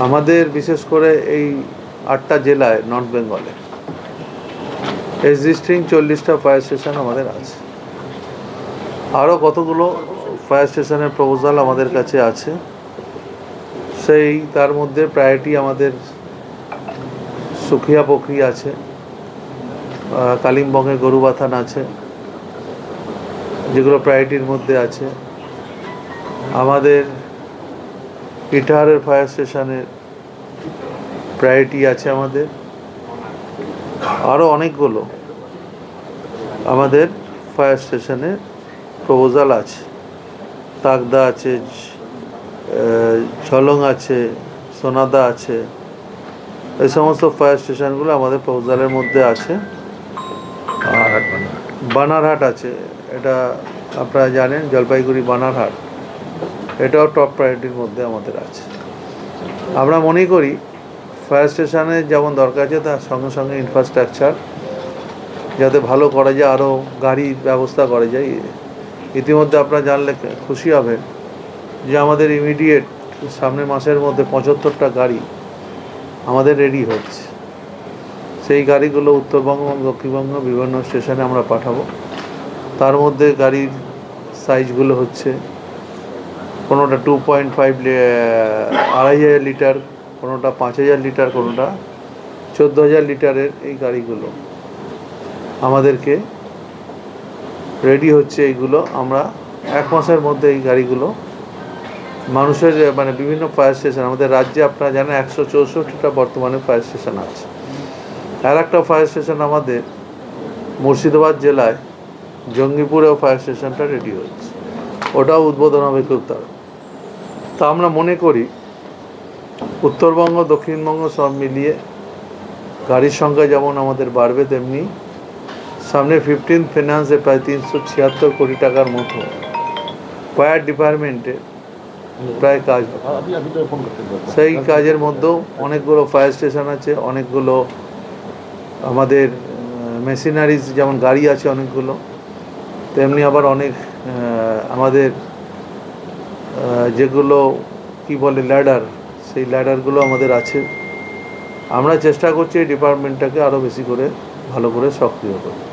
আমাদের বিশেষ করে এই 8টা জেলায় নর্থ বেঙ্গলে এক্সিস্টিং 40টা ফায়ার স্টেশন আমাদের আছে। আরও কতগুলো ফায়ার স্টেশনের প্রপোজাল আমাদের কাছে আছে। সেই তার মধ্যে প্রায়োরিটি আমাদের সুখিয়া পোখরি আছে, কালিম্পংয়ে গরুবাথান আছে, যেগুলো প্রায়োরিটির মধ্যে আছে। আমাদের ইটাহারের ফায়ার স্টেশনের প্রায়োরিটি আছে আমাদের। আরও অনেকগুলো আমাদের ফায়ার স্টেশনে প্রপোজাল আছে। তাকদা আছে, ঝলং আছে, সোনাদা আছে, এই সমস্ত ফায়ার স্টেশনগুলো আমাদের প্রপোজালের মধ্যে আছে। আর বানারহাট আছে, এটা আপনারা জানেন, জলপাইগুড়ি বানারহাট, এটাও টপ প্রায়োরিটির মধ্যে আমাদের আছে। আমরা মনে করি ফায়ার স্টেশনে যেমন দরকার আছে তার সঙ্গে সঙ্গে ইনফ্রাস্ট্রাকচার যাতে ভালো করা যায়, আরও গাড়ির ব্যবস্থা করা যায়। ইতিমধ্যে আপনারা জানলে খুশি হবেন যে আমাদের ইমিডিয়েট সামনের মাসের মধ্যে 75টা গাড়ি আমাদের রেডি হচ্ছে। সেই গাড়িগুলো উত্তরবঙ্গ এবং দক্ষিণবঙ্গ বিভিন্ন স্টেশনে আমরা পাঠাবো। তার মধ্যে গাড়ির সাইজগুলো হচ্ছে কোনোটা 2.5 লিটার, কোনোটা 5000 লিটার, কোনোটা 14000 লিটারের। এই গাড়িগুলো আমাদেরকে রেডি হচ্ছে। এইগুলো আমরা 1 মাসের মধ্যে এই গাড়িগুলো মানুষের বিভিন্ন ফায়ার স্টেশন আমাদের রাজ্যে আপনারা জানেন 164টা বর্তমানে ফায়ার স্টেশন আছে। আর একটা ফায়ার স্টেশন আমাদের মুর্শিদাবাদ জেলায় জঙ্গিপুরেও ফায়ার স্টেশনটা রেডি হচ্ছে, ওটাও উদ্বোধন হবে খুব তাড়াতাড়ি। তা আমরা মনে করি উত্তরবঙ্গ দক্ষিণবঙ্গ সব মিলিয়ে গাড়ির সংখ্যা যেমন আমাদের বাড়বে, তেমনি সামনে 15th ফিনান্সে প্রায় 376 কোটি টাকার মতো ফায়ার ডিপার্টমেন্টে প্রায় কাজ। সেই কাজের মধ্যেও অনেকগুলো ফায়ার স্টেশন আছে, অনেকগুলো আমাদের মেশিনারিজ যেমন গাড়ি আছে অনেকগুলো, তেমনি আবার অনেক আমাদের যেগুলো কি বলে ল্যাডার, সেই ল্যাডারগুলো আমাদের আছে। আমরা চেষ্টা করছি এই ডিপার্টমেন্টটাকে আরও বেশি করে ভালো করে সক্রিয় করতে।